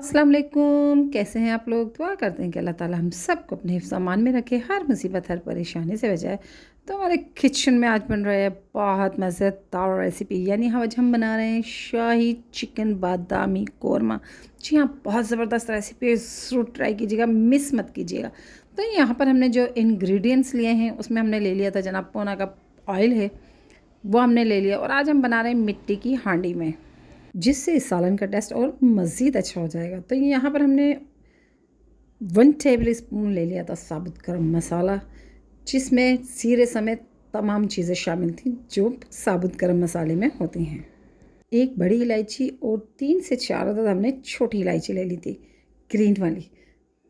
अस्सलाम वालेकुम। कैसे हैं आप लोग? दुआ करते हैं कि अल्लाह ताला हम सबको अपने हिफ्ज़ अमान में रखे, हर मुसीबत हर परेशानी से बचाए। तो हमारे किचन में आज बन रहा है बहुत मज़ेदार रेसिपी, यानी आज हम बना रहे हैं शाही चिकन बादामी कोरमा। जी हाँ, बहुत ज़बरदस्त रेसिपी है, ज़रूर ट्राई कीजिएगा, मिस मत कीजिएगा। तो यहाँ पर हमने जो इंग्रेडिएंट्स लिए हैं उसमें हमने ले लिया था जनाब पौना कप ऑयल है, वो हमने ले लिया। और आज हम बना रहे हैं मिट्टी की हांडी में, जिससे इस सालन का टेस्ट और मज़ीद अच्छा हो जाएगा। तो यहाँ पर हमने 1 टेबल स्पून ले लिया था साबुत गरम मसाला, जिसमें ज़ीरे समेत तमाम चीज़ें शामिल थीं जो साबुत गरम मसाले में होती हैं। एक बड़ी इलायची और 3 से 4 अदद हमने छोटी इलायची ले ली थी, ग्रीन वाली।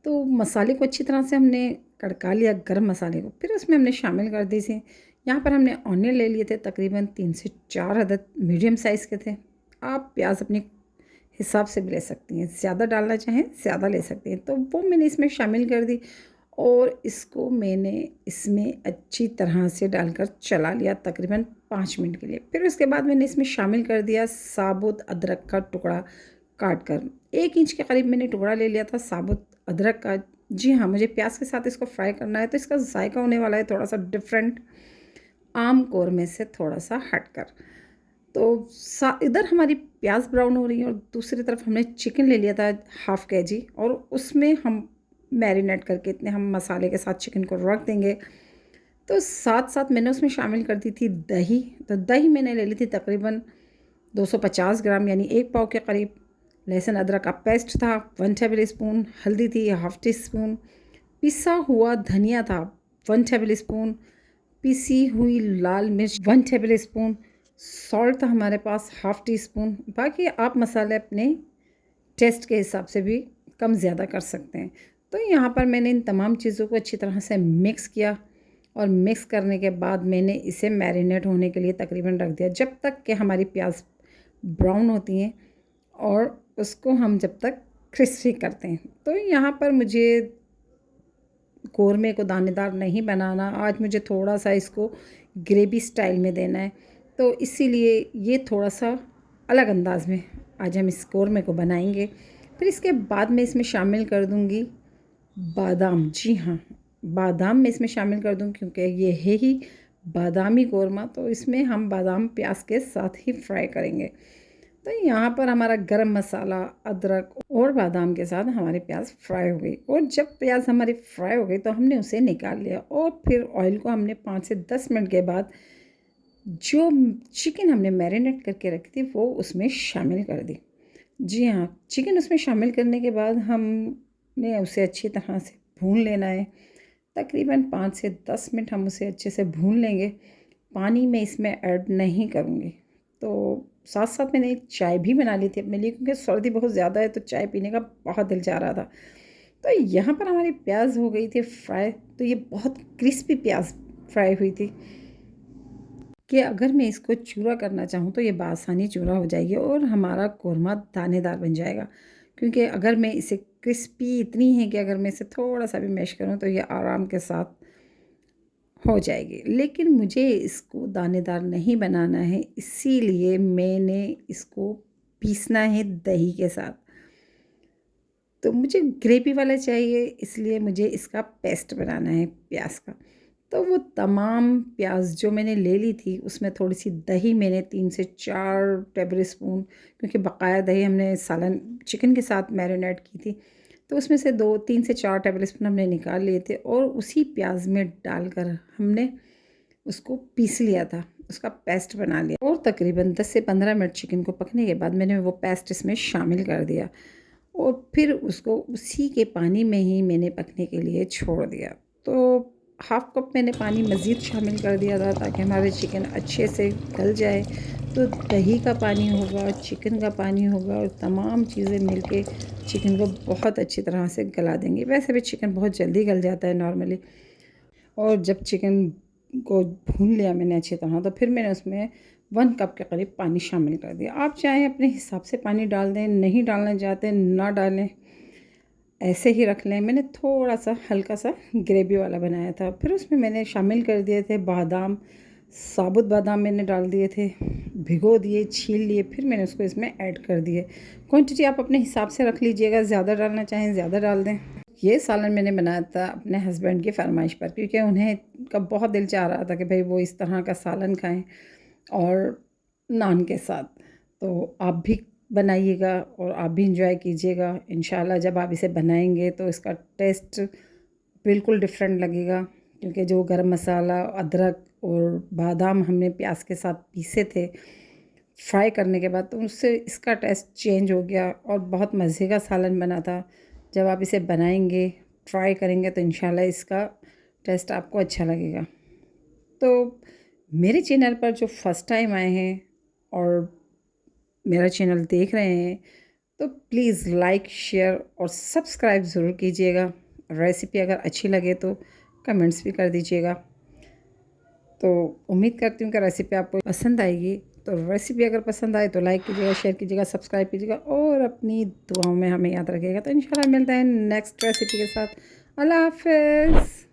तो मसाले को अच्छी तरह से हमने कड़का लिया, गरम मसाले को, फिर उसमें हमने शामिल कर दी थी। यहाँ पर हमने ऑनियन ले लिए थे, तकरीबन 3 से 4 अदद मीडियम साइज़ के थे। आप प्याज अपने हिसाब से भी ले सकती हैं, ज़्यादा डालना चाहें ज़्यादा ले सकती हैं। तो वो मैंने इसमें शामिल कर दी और इसको मैंने इसमें अच्छी तरह से डालकर चला लिया तकरीबन 5 मिनट के लिए। फिर उसके बाद मैंने इसमें शामिल कर दिया साबुत अदरक का टुकड़ा काट कर। 1 इंच के करीब मैंने टुकड़ा ले लिया था साबुत अदरक का। जी हाँ, मुझे प्याज के साथ इसको फ्राई करना है, तो इसका जायका होने वाला है थोड़ा सा डिफरेंट, आम कौरमे से थोड़ा सा हटकर। तो इधर हमारी प्याज ब्राउन हो रही है और दूसरी तरफ हमने चिकन ले लिया था हाफ़ केजी, और उसमें हम मैरिनेट करके इतने हम मसाले के साथ चिकन को रख देंगे। तो साथ साथ मैंने उसमें शामिल कर दी थी दही। तो दही मैंने ले ली थी तकरीबन 250 ग्राम, यानी 1 पाव के करीब। लहसुन अदरक का पेस्ट था 1 टेबल स्पून, हल्दी थी हाफ़ टी स्पून, पिसा हुआ धनिया था 1 टेबल स्पून, पिसी हुई लाल मिर्च 1 टेबल स्पून, सॉल्ट था हमारे पास हाफ़ टी स्पून। बाकी आप मसाले अपने टेस्ट के हिसाब से भी कम ज़्यादा कर सकते हैं। तो यहाँ पर मैंने इन तमाम चीज़ों को अच्छी तरह से मिक्स किया, और मिक्स करने के बाद मैंने इसे मैरिनेट होने के लिए तकरीबन रख दिया, जब तक कि हमारी प्याज ब्राउन होती हैं और उसको हम जब तक क्रिस्पी करते हैं। तो यहाँ पर मुझे कोरमे को दानेदार नहीं बनाना, आज मुझे थोड़ा सा इसको ग्रेवी स्टाइल में देना है, तो इसीलिए ये थोड़ा सा अलग अंदाज में आज हम इस कोरमे को बनाएंगे। फिर इसके बाद मैं इसमें शामिल कर दूंगी बादाम। जी हाँ, बादाम मैं इसमें शामिल कर दूँ, क्योंकि ये है ही बादामी कोरमा, तो इसमें हम बादाम प्याज के साथ ही फ्राई करेंगे। तो यहाँ पर हमारा गरम मसाला, अदरक और बादाम के साथ हमारी प्याज फ्राई हो गई, और जब प्याज हमारी फ्राई हो गई तो हमने उसे निकाल लिया, और फिर ऑयल को हमने 5 से 10 मिनट के बाद जो चिकन हमने मैरिनेट करके रखी थी वो उसमें शामिल कर दी। जी हाँ, चिकन उसमें शामिल करने के बाद हमने उसे अच्छी तरह से भून लेना है। तकरीबन 5 से 10 मिनट हम उसे अच्छे से भून लेंगे। पानी मैं इसमें ऐड नहीं करूँगी। तो साथ साथ मैंने चाय भी बना ली थी अपने लिए, क्योंकि सर्दी बहुत ज़्यादा है तो चाय पीने का बहुत दिल चाह रहा था। तो यहाँ पर हमारी प्याज हो गई थी फ्राई, तो ये बहुत क्रिस्पी प्याज फ्राई हुई थी कि अगर मैं इसको चूरा करना चाहूँ तो ये बासानी चूरा हो जाएगी और हमारा कोरमा दानेदार बन जाएगा। क्योंकि अगर मैं इसे क्रिस्पी इतनी है कि अगर मैं इसे थोड़ा सा भी मैश करूँ तो ये आराम के साथ हो जाएगी, लेकिन मुझे इसको दानेदार नहीं बनाना है, इसीलिए मैंने इसको पीसना है दही के साथ। तो मुझे ग्रेवी वाला चाहिए, इसलिए मुझे इसका पेस्ट बनाना है प्याज का। तो वो तमाम प्याज जो मैंने ले ली थी उसमें थोड़ी सी दही मैंने 3 से 4 टेबल स्पून, क्योंकि बकाया दही हमने सालन चिकन के साथ मैरिनेट की थी, तो उसमें से 2 3 से 4 टेबल स्पून हमने निकाल लिए थे, और उसी प्याज में डालकर हमने उसको पीस लिया था, उसका पेस्ट बना लिया। और तकरीबन 10 से 15 मिनट चिकन को पकने के बाद मैंने वो पेस्ट इसमें शामिल कर दिया, और फिर उसको उसी के पानी में ही मैंने पकने के लिए छोड़ दिया। तो हाफ़ कप मैंने पानी मज़ीद शामिल कर दिया था ताकि हमारे चिकन अच्छे से गल जाए। तो दही का पानी होगा, चिकन का पानी होगा, और तमाम चीज़ें मिलके चिकन को बहुत अच्छी तरह से गला देंगी। वैसे भी चिकन बहुत जल्दी गल जाता है नॉर्मली। और जब चिकन को भून लिया मैंने अच्छी तरह, तो फिर मैंने उसमें 1 कप के करीब पानी शामिल कर दिया। आप चाहें अपने हिसाब से पानी डाल दें, नहीं डालना चाहते ना डालें, ऐसे ही रख लें। मैंने थोड़ा सा हल्का सा ग्रेवी वाला बनाया था। फिर उसमें मैंने शामिल कर दिए थे बादाम, साबुत बादाम मैंने डाल दिए थे, भिगो दिए, छील लिए, फिर मैंने उसको इसमें ऐड कर दिए। क्वांटिटी आप अपने हिसाब से रख लीजिएगा, ज़्यादा डालना चाहें ज़्यादा डाल दें। ये सालन मैंने बनाया था अपने हस्बैंड की फरमाइश पर, क्योंकि उन्हें का बहुत दिल चाह रहा था कि भाई वो इस तरह का सालन खाएं और नान के साथ। तो आप भी बनाइएगा और आप भी इंजॉय कीजिएगा। इंशाल्लाह जब आप इसे बनाएंगे तो इसका टेस्ट बिल्कुल डिफरेंट लगेगा, क्योंकि जो गरम मसाला, अदरक और बादाम हमने प्याज के साथ पीसे थे फ्राई करने के बाद, तो उससे इसका टेस्ट चेंज हो गया और बहुत मज़े का सालन बना था। जब आप इसे बनाएंगे, ट्राई करेंगे तो इंशाल्लाह इसका टेस्ट आपको अच्छा लगेगा। तो मेरे चैनल पर जो फर्स्ट टाइम आए हैं और मेरा चैनल देख रहे हैं, तो प्लीज़ लाइक, शेयर और सब्सक्राइब ज़रूर कीजिएगा। रेसिपी अगर अच्छी लगे तो कमेंट्स भी कर दीजिएगा। तो उम्मीद करती हूँ कि रेसिपी आपको पसंद आएगी। तो रेसिपी अगर पसंद आए तो लाइक कीजिएगा, शेयर कीजिएगा, सब्सक्राइब कीजिएगा और अपनी दुआओं में हमें याद रखिएगा। तो इंशाल्लाह मिलते हैं नेक्स्ट रेसिपी के साथ। अल्लाह हाफ़िज़।